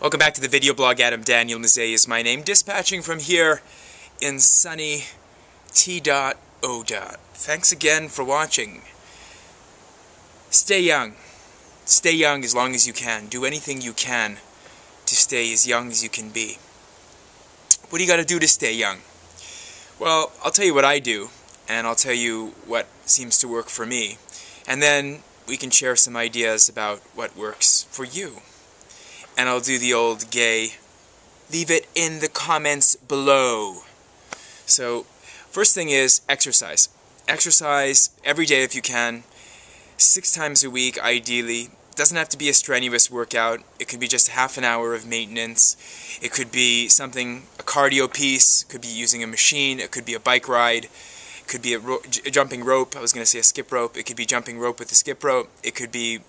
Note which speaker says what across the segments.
Speaker 1: Welcome back to the video blog. Adam Daniel Mezei is my name, dispatching from here in sunny T.O. Thanks again for watching. Stay young. Stay young as long as you can. Do anything you can to stay as young as you can be. What do you got to do to stay young? Well, I'll tell you what I do, and I'll tell you what seems to work for me. And then we can share some ideas about what works for you. And I'll do the old gay, leave it in the comments below. So, first thing is exercise. Exercise every day if you can, 6 times a week ideally. Doesn't have to be a strenuous workout. It could be just half an hour of maintenance. It could be something, a cardio piece. It could be using a machine. It could be a bike ride. It could be a jumping rope. I was going to say a skip rope. It could be jumping rope with a skip rope. It could be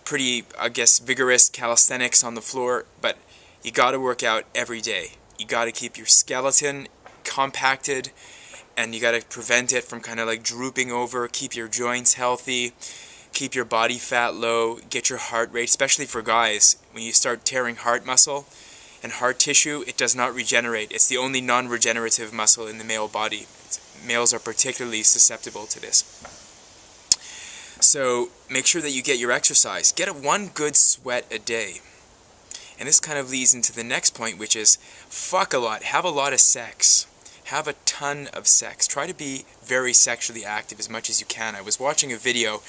Speaker 1: pretty, I guess, vigorous calisthenics on the floor, but you got to work out every day. You got to keep your skeleton compacted, and you got to prevent it from kind of like drooping over. Keep your joints healthy, keep your body fat low, get your heart rate, especially for guys. When you start tearing heart muscle and heart tissue, it does not regenerate. It's the only non-regenerative muscle in the male body. Males are particularly susceptible to this. So make sure that you get your exercise. Get one good sweat a day. And this kind of leads into the next point, which is fuck a lot. Have a lot of sex. Have a ton of sex. Try to be very sexually active as much as you can. I was watching a video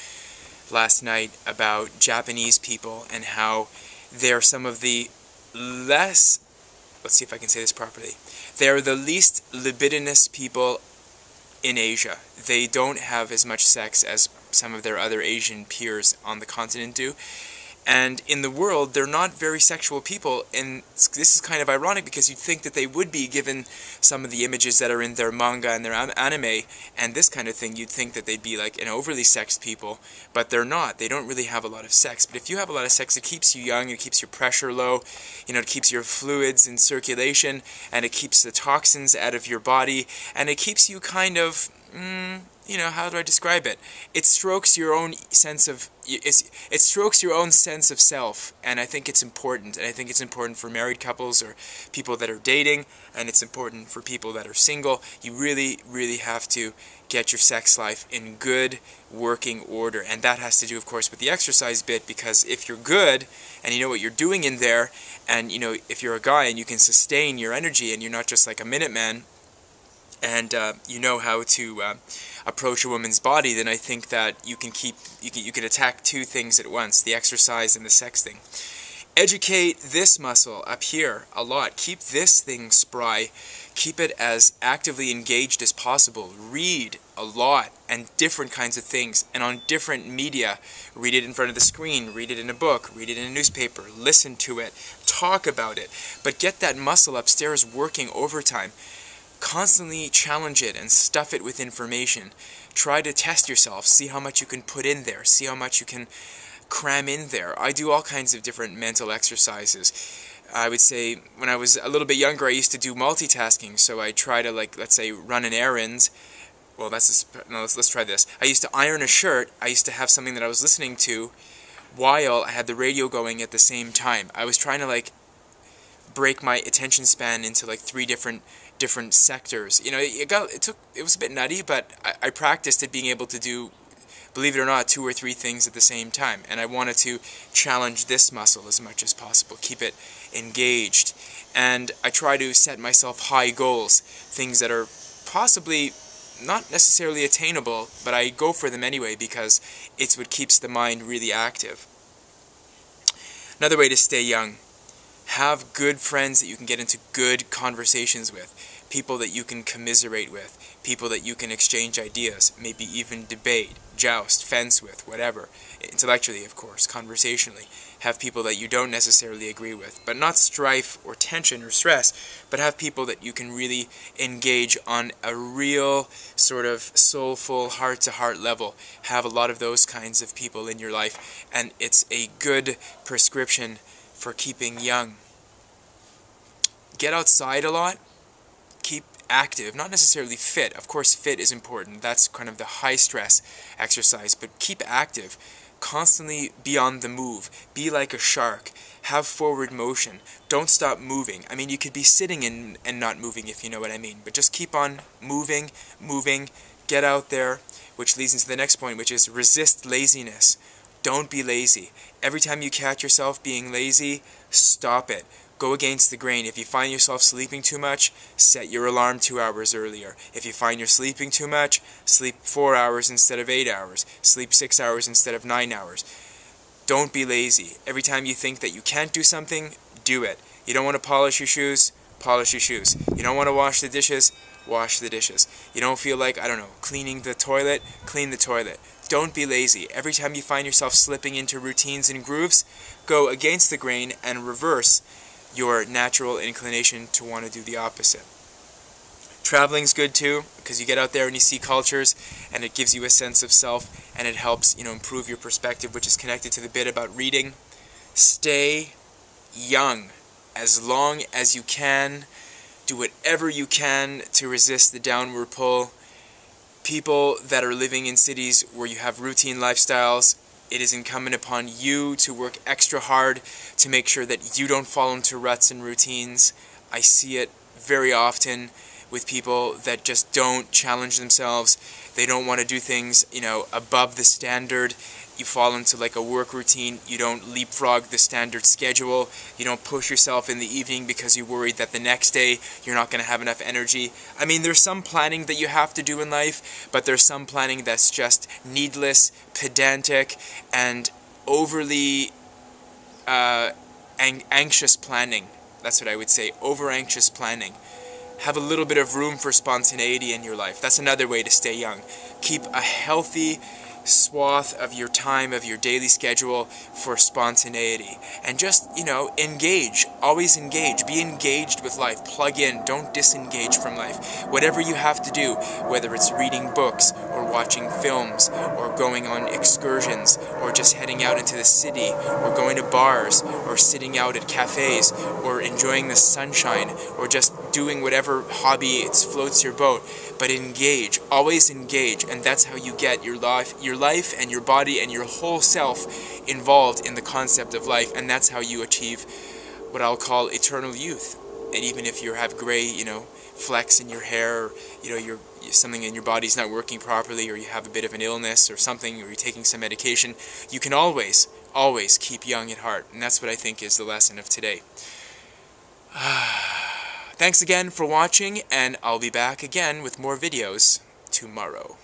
Speaker 1: last night about Japanese people and how they're some of the less, let's see if I can say this properly, they're the least libidinous people in Asia. They don't have as much sex as some of their other Asian peers on the continent do. And in the world, they're not very sexual people, and this is kind of ironic because you'd think that they would be, given some of the images that are in their manga and their anime and this kind of thing. You'd think that they'd be like an overly sexed people, but they're not. They don't really have a lot of sex. But if you have a lot of sex, it keeps you young, it keeps your pressure low, it keeps your fluids in circulation, and it keeps the toxins out of your body, and it keeps you kind of, how do I describe it? It strokes your own sense of self, and I think it's important. And I think it's important for married couples or people that are dating, and it's important for people that are single. You really, really have to get your sex life in good working order, and that has to do, of course, with the exercise bit, because if you're good and you know what you're doing in there, and if you're a guy and you can sustain your energy and you're not just like a Minuteman, and you know how to approach a woman's body, then I think that you can attack two things at once: the exercise and the sex thing. Educate this muscle up here a lot. Keep this thing spry. Keep it as actively engaged as possible. Read a lot and different kinds of things, and on different media. Read it in front of the screen, read it in a book, read it in a newspaper, listen to it, talk about it, but get that muscle upstairs working overtime. Constantly challenge it and stuff it with information. Try to test yourself, see how much you can put in there, see how much you can cram in there. I do all kinds of different mental exercises. I would say when I was a little bit younger, I used to do multitasking, so I try to, let's say, run an errand. Well, let's try this. I used to iron a shirt. I used to have something that I was listening to while I had the radio going at the same time. I was trying to, break my attention span into, 3 different sectors. It was a bit nutty, but I practiced at being able to do, believe it or not, 2 or 3 things at the same time. And I wanted to challenge this muscle as much as possible, keep it engaged. And I try to set myself high goals, things that are possibly not necessarily attainable, but I go for them anyway because it's what keeps the mind really active. Another way to stay young: have good friends that you can get into good conversations with, people that you can commiserate with, people that you can exchange ideas, maybe even debate, joust, fence with, whatever. Intellectually, of course, conversationally. Have people that you don't necessarily agree with, but not strife or tension or stress, but have people that you can really engage on a real sort of soulful, heart-to-heart level. Have a lot of those kinds of people in your life, and it's a good prescription for keeping young. Get outside a lot. Keep active, not necessarily fit. Of course, fit is important. That's kind of the high-stress exercise, but keep active. Constantly be on the move. Be like a shark. Have forward motion. Don't stop moving. I mean, you could be sitting and not moving, if you know what I mean. But just keep on moving, moving. Get out there, which leads into the next point, which is resist laziness. Don't be lazy. Every time you catch yourself being lazy, stop it. Go against the grain. If you find yourself sleeping too much, set your alarm 2 hours earlier. If you find you're sleeping too much, sleep 4 hours instead of 8 hours. Sleep 6 hours instead of 9 hours. Don't be lazy. Every time you think that you can't do something, do it. You don't want to polish your shoes, polish your shoes. You don't want to wash the dishes, wash the dishes. You don't feel like, I don't know, cleaning the toilet, clean the toilet. Don't be lazy. Every time you find yourself slipping into routines and grooves, go against the grain and reverse your natural inclination to want to do the opposite. Traveling's good too, because you get out there and you see cultures, and it gives you a sense of self, and it helps, improve your perspective, which is connected to the bit about reading. Stay young as long as you can. Do whatever you can to resist the downward pull. People that are living in cities where you have routine lifestyles, it is incumbent upon you to work extra hard to make sure that you don't fall into ruts and routines. I see it very often with people that just don't challenge themselves. They don't want to do things, above the standard. You fall into like a work routine. You don't leapfrog the standard schedule. You don't push yourself in the evening because you're worried that the next day you're not going to have enough energy. I mean, there's some planning that you have to do in life, but there's some planning that's just needless, pedantic, and overly anxious planning. That's what I would say, over-anxious planning. Have a little bit of room for spontaneity in your life. That's another way to stay young. Keep a healthy swath of your time, of your daily schedule for spontaneity. And just, engage. Always engage. Be engaged with life. Plug in. Don't disengage from life. Whatever you have to do, whether it's reading books or watching films or going on excursions or just heading out into the city or going to bars or sitting out at cafes or enjoying the sunshine or just doing whatever hobby floats your boat. But engage. Always engage. And that's how you get your life and your body and your whole self involved in the concept of life, and that's how you achieve what I'll call eternal youth. And even if you have gray, flecks in your hair, or, something in your body's not working properly, or you have a bit of an illness or something, or you're taking some medication, you can always keep young at heart. And that's what I think is the lesson of today. Thanks again for watching, and I'll be back again with more videos tomorrow.